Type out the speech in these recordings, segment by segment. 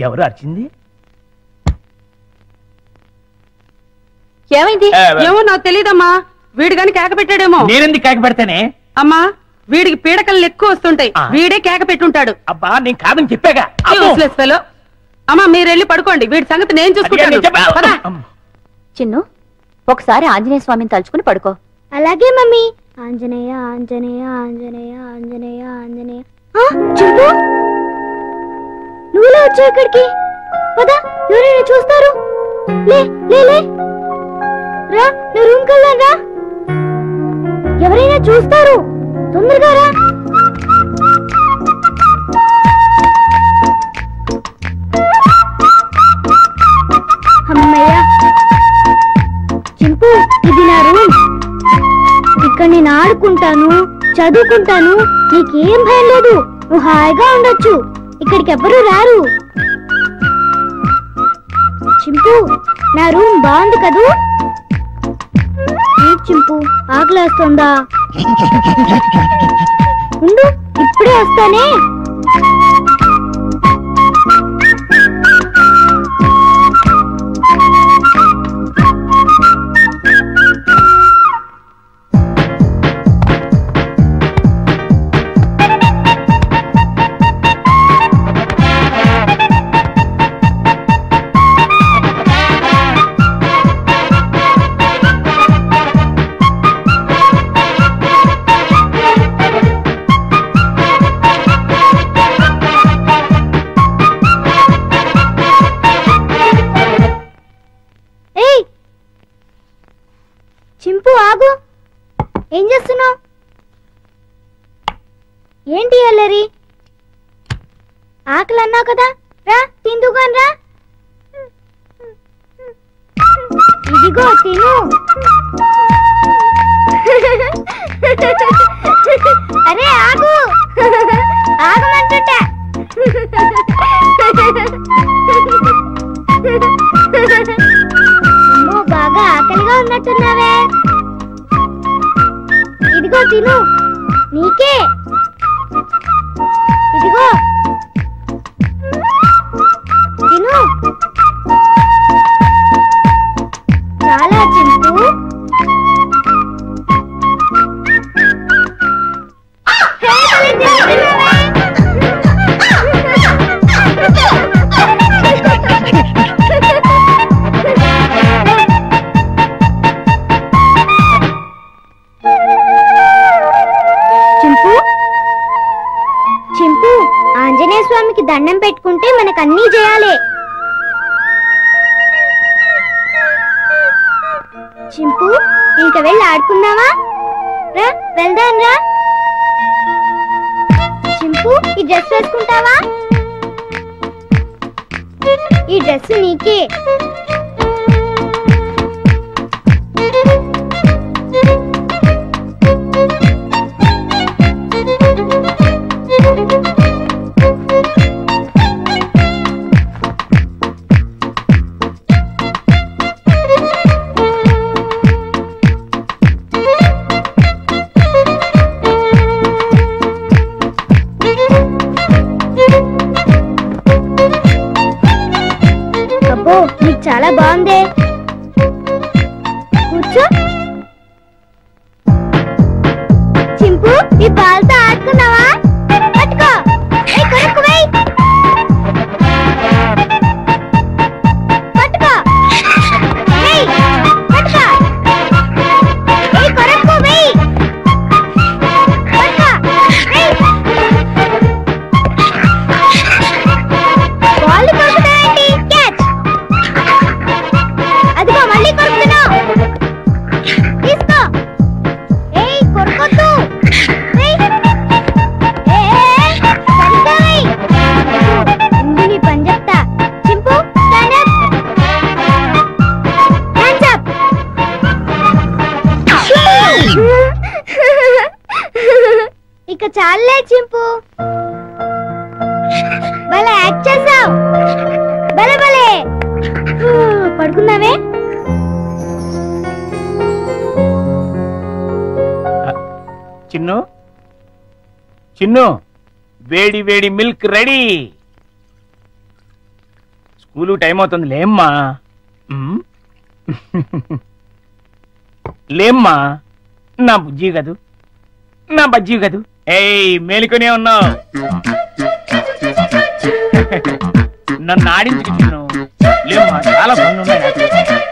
ఎవరు అరిచింది? ఏమైంది? ఏమో నాకు తెలియదమ్మా. వీడు గాని కేక పెట్టాడేమో. నేనెందుకు కేక పెడతానే? అమ్మా వీడికి పీడకలు ఎక్కువ వస్తుంటాయి. వీడే కేక పెట్టుంటాడు. అబ్బా నేను కాదని చెప్పాగా. అమ్మా మీరు వెళ్ళి పడుకోండి. వీడి సంగతి నేను చూసుకుంటాను. చిన్ను ఒకసారి ఆంజనేయ స్వామిని తలుచుకుని పడుకో. అలాగే మమ్మీ. ఆంజనేయ ఆంజనేయ ఆంజనేయ ఆంజనేయ ఆంజనేయ. చింటూ నువ్వులా వచ్చావు ఇక్కడికి? పదా ఎవరైనా చూస్తారు. లే లే లే రా, నువ్వు రూమ్ కెళ్దాం రా. ఎవరైనా చూస్తారు, తొందరగా రా. అమ్మయ్య చింపు, ఇది నా రూమ్. ఇక్కడ నేను ఆడుకుంటాను, చదువుకుంటాను. నీకేం భయం లేదు. నువ్వు హాయిగా ఉండొచ్చు. ఇక్కడికి ఎవ్వరూ రారు. చింపు నా రూమ్ బాగుంది కదూ? చింపు ఆకలేస్తుందా? ఉండు ఇప్పుడే వస్తానే. చింపు ఆగు. ఏం చేస్తున్నావు? ఏంటి అల్లరి? ఆకలి అన్నావు కదా, రా తిందుగాని రా. ఇదిగో తిను. అరే ఆగు, ఆగమంటుంటా. బాగా ఆకలిగా ఉన్నట్టున్నావే. ఇదిగో తిను, నీకే. ఇదిగో తిను. చాలా చింపు. ఆంజనేయ స్వామికి దండం పెట్టుకుంటే మనకు అన్నీ చేయాలి. చింపు ఇంక వెళ్ళి ఆడుకుందామా? రా వెళ్దాం రా. చింపు ఈ డ్రెస్ వేసుకుంటావా? ఈ డ్రెస్ నీకే. నీకు చాలా బాగుంది. కూర్చో. చింపు ఈ బాల్తో ఆడుకున్నావా? పట్టుకో. కొరకు వెయ్యి. పట్టుకో. పట్టుకో. కొరకు వెయ్యి. బాల్ కొరుకుతాయండి. క్యాచ్. అదిగో మళ్ళీ కొరుకుతున్నావు. తీసుకో. కొరకొద్దు. నీ పని చెప్తా. చింపు స్టాండ్ అప్. Hands up. ఇక చాలే చింపు. భలే యాక్ట్ చేసావు. భలే భలే. పడుకుందామే. చిన్ను వేడి వేడి మిల్క్ రెడీ. స్కూలు టైం అవుతుంది లేమ్మా. లేమ్మా, నా బుజ్జి కదూ, నా బజ్జీ కదూ. ఏయ్ మేలుకొనే ఉన్నావు, నన్ను ఆడించుకు చిన్ను. లేమ్మా, చాలా పనులు ఉన్నాయి నాకు.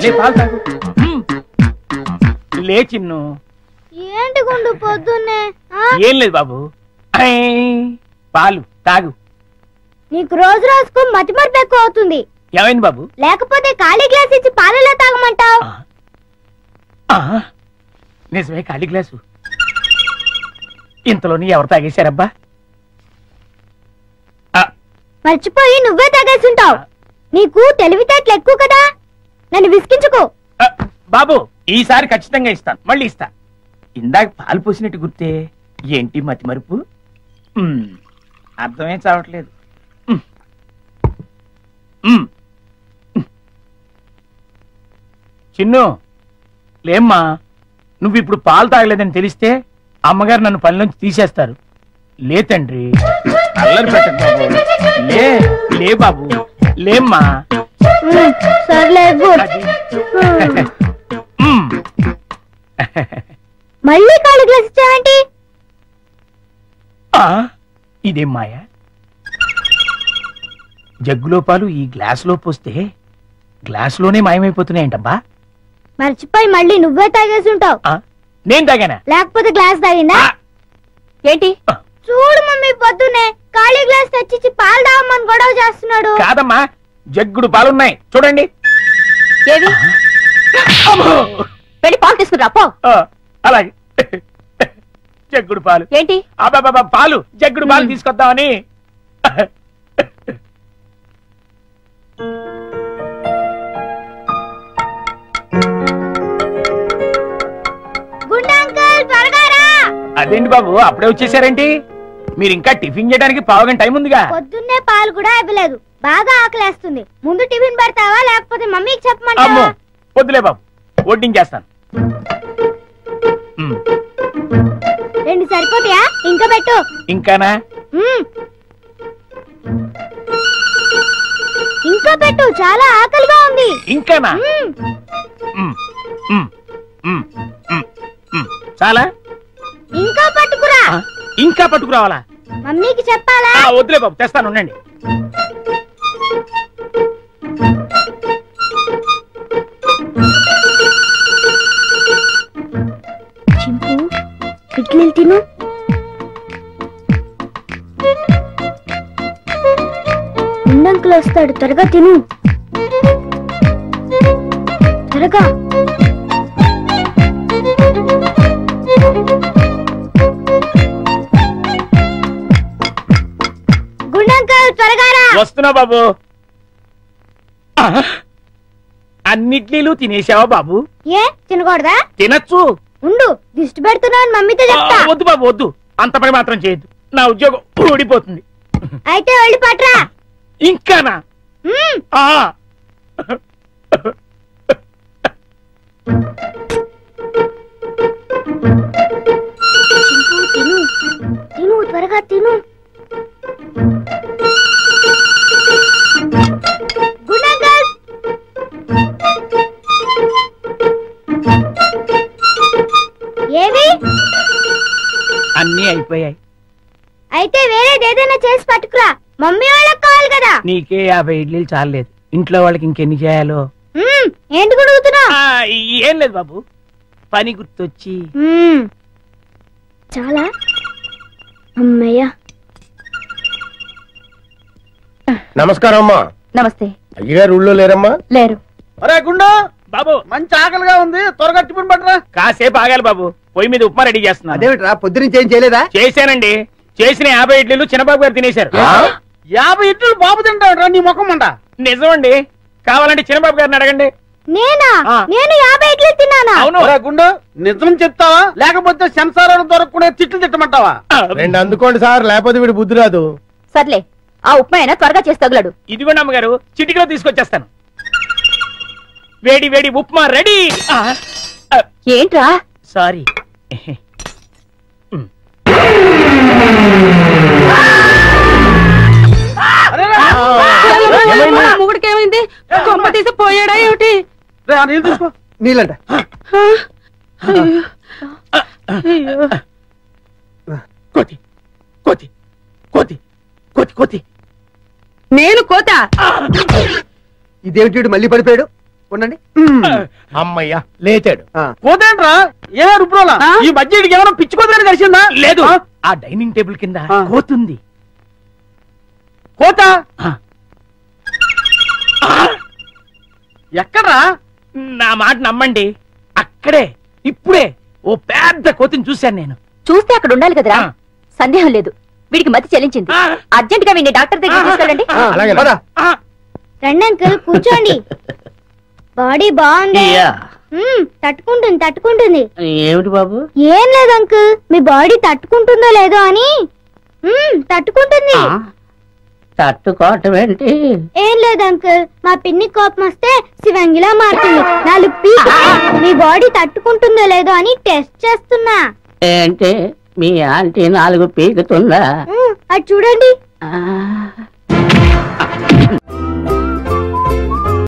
లే పాలు తాగు. లే చిన్ను. ఏంటి గుండు పొద్దున్నే? ఏం లేదు బాబు, పాలు తాగు. నీకు రోజు రోజుకు మతిమరుపు ఎక్కువ అవుతుంది. ఏమైంది బాబు? లేకపోతే ఖాళీ గ్లాస్ ఇచ్చి పాలలో తాగమంటావు. నిజమే, ఖాళీ గ్లాసు. ఇంతలోని ఎవరు తాగేశారబ్బా? మర్చిపోయి నువ్వే తాగేసుంటావు. నీకు తెలివితేటలు ఎక్కువ కదా, నన్ను విసిగించుకో. బాబు, ఈసారి ఖచ్చితంగా ఇస్తాను, మళ్ళీ ఇస్తా. ఇందాక పాలు పోసినట్టు గుర్తే. ఏంటి మతి మరుపు? అర్థమే చావట్లేదు. చిన్ను, లేమ్మా, నువ్వు ఇప్పుడు పాలు తాగలేదని తెలిస్తే అమ్మగారు నన్ను పనిలోంచి తీసేస్తారు. లే తండ్రి, అల్లరి పెట్టకు బాబు. లే లే బాబు, లేమ్మా. సర్లే, మళ్ళీ ఖాళీ గ్లాస్ ఇచ్చావేంటి? ఇదేం మాయా? జగ్గులో పాలు ఈ గ్లాసులో పోస్తే గ్లాసులోనే మాయమైపోతున్నాయంటబ్బా. మర్చిపోయి మళ్ళీ నువ్వే తాగేసుంటావు. నేను తాగానా? లేకపోతే గ్లాస్ తాగిందా? ఏంటి? చూడు మమ్మీ, పొద్దున్నే ఖాళీ గ్లాస్ తెచ్చిచ్చి పాలు తాగమని గొడవ చేస్తున్నాడు. కాదమ్మా, జగ్గుడు పాలున్నాయి చూడండి. ఏవి? వెళ్ళి పాలు తీసుకురా పో. అలాగే. జగ్గుడు పాలు ఏంటి? అబ్బాబా, పాలు, జగ్గుడు పాలు తీసుకొద్దామని. అదేంటి బాబు, అప్పుడే వచ్చేసారేంటి? మీరు ఇంకా టిఫిన్ చేయడానికి పావుగంట టైం ఉందిగా. పొద్దున్నే పాలు కూడా ఇవ్వలేదు, బాగా ఆకలేస్తుంది. ముందు టిఫిన్ పెడతావా లేకపోతే మమ్మీకి చెప్పమంటావా? వద్దులే బాబు, వడ్డించేస్తాను. 2 సరిపోతాయా? ఇంకా పెట్టు. ఇంకానా? ఇంకా పెట్టు, చాలా ఆకలిగా ఉంది. ఇంకానా? చాలా? ఇంకా పట్టుకురా. ఇంకా పట్టుకురావాలా? మమ్మీకి చెప్పాలా? వద్దులే బాబు, తెస్తాను, ఉండండి. చింపు, ఇడ్లీలు తిను. ఉండంకులు వస్తాడు, త్వరగా తిను. త్వరగా. గుండంకల్, త్వరగా రా. వస్తున్నా బాబు. అన్నిట్లీలు తినేసావా బాబు? ఏ తినకూడదా? తినచ్చు. ఉండు, దిష్టి పెడుతున్నాను, మమ్మీతో చెప్తా. వద్దు బాబు, వద్దు, అంత పని మాత్రం చేయొద్దు. నా ఉద్యోగం ఊడిపోతుంది. అయితే వెళ్ళి పట్రా. ఇంకానా? తిను తిను, త్వరగా తిను. ఏవి? అన్నీ అయిపోయాయి. అయితే వేరేదేదైనా చేసి పట్టుకురా, మమ్మీ వాళ్ళకి కావాలి కదా. నీకే 50 ఇడ్లీలు చాలలేదు, ఇంట్లో వాళ్ళకి ఇంకెన్ని చేయాలో. ఏంటి గుడుగుతున్నా? ఏం లేదు బాబు, పని గుర్తొచ్చి. చాలా. అమ్మయ్యా. నమస్కారం అమ్మా. నమస్తే. అయ్యగారు ఊళ్ళో లేరమ్మా? లేరు. అరే గుండు బాబు, మంచి ఆకలిగా ఉంది, త్వరగా టిఫిన్ పట్టరా. కాసేపు ఆగాలి బాబు, పొయ్యి మీద ఉప్మా రెడీ చేస్తున్నా. అదేమిట్రా, పొద్దునుంచి ఏం చేయలేదా? చేశానండి, చేసిన 50 ఇడ్లీలు చిన్నబాబు గారు తినేశారు. 50 ఇడ్లీలు బాబు తింటాడు నీ ముఖం అంట. నిజమండి, కావాలంటే చిన్నబాబు గారిని అడగండి. నేనా? నేను 50 ఇడ్లీలు తిన్నానా? అవును. గుండు, నిజం చెప్తావా లేకపోతే సెన్సారాలు దొరకకుండా తిట్లు తిట్టమంటావా? 2 అందుకోండి సార్, లేకపోతే వీడు బుద్ధి రాదు. సర్లే, ఆ ఉప్మా అయినా త్వరగా చేసి తగలడు. ఇదిగోండి అమ్మగారు, చిటికలో తీసుకొచ్చేస్తాను. వేడి వేడి ఉప్మా రెడీ. ఏంట్రా? సారీ. మొగుడికి ఏమైంది? ఆ నీళ్ళు తీసుకో. నీళ్ళంట కోతి కోతి కోతి కోతి కోతి నేను కోత. ఇదేమిటి మళ్ళీ పడిపోయాడు ఉండండి అమ్మయ్యా లేచాడు పోతేంట్రా ఏ రుబ్రోలా ఆ? ఈ మధ్య ఇడికి ఏమైనా పిచ్చుకోదని కలిసిందా? లేదు ఆ? ఆ డైనింగ్ టేబుల్ కింద ఆ. కోతుంది. కోత ఆ. ఎక్కడ్రా? నా మాట నమ్మండి, అక్కడే ఇప్పుడే ఓ పెద్ద కోతిని చూశాను నేను. చూస్తే అక్కడ ఉండాలి కదరా. ఆ. సందేహం లేదు, వీడికి మతి చెల్లించింది. ఆ. అర్జెంట్ గా వీడిని డాక్టర్ దగ్గర తీసుకెళ్ళండి. అలాగే ఆ, రండి అంకుల్ కూర్చోండి. బాడీ బాగుంది. తట్టుకుంటుంది తట్టుకుంటుంది. ఏమిటి బాబు? ఏం లేదు అంకుల్, మీ బాడీ తట్టుకుంటుందో లేదో అని. తట్టుకుంటుంది. తట్టుకోవటం ఏంటి? ఏం లేదు అంకుల్, మా పిన్ని కోపం వస్తే శివంగిలా మారుతుంది. 4 పీకి మీ బాడీ తట్టుకుంటుందో లేదో అని టెస్ట్ చేస్తున్నా. ఏంటి మీ ఆంటీ 4 పీకుతుందా? అది చూడండి. ఆ.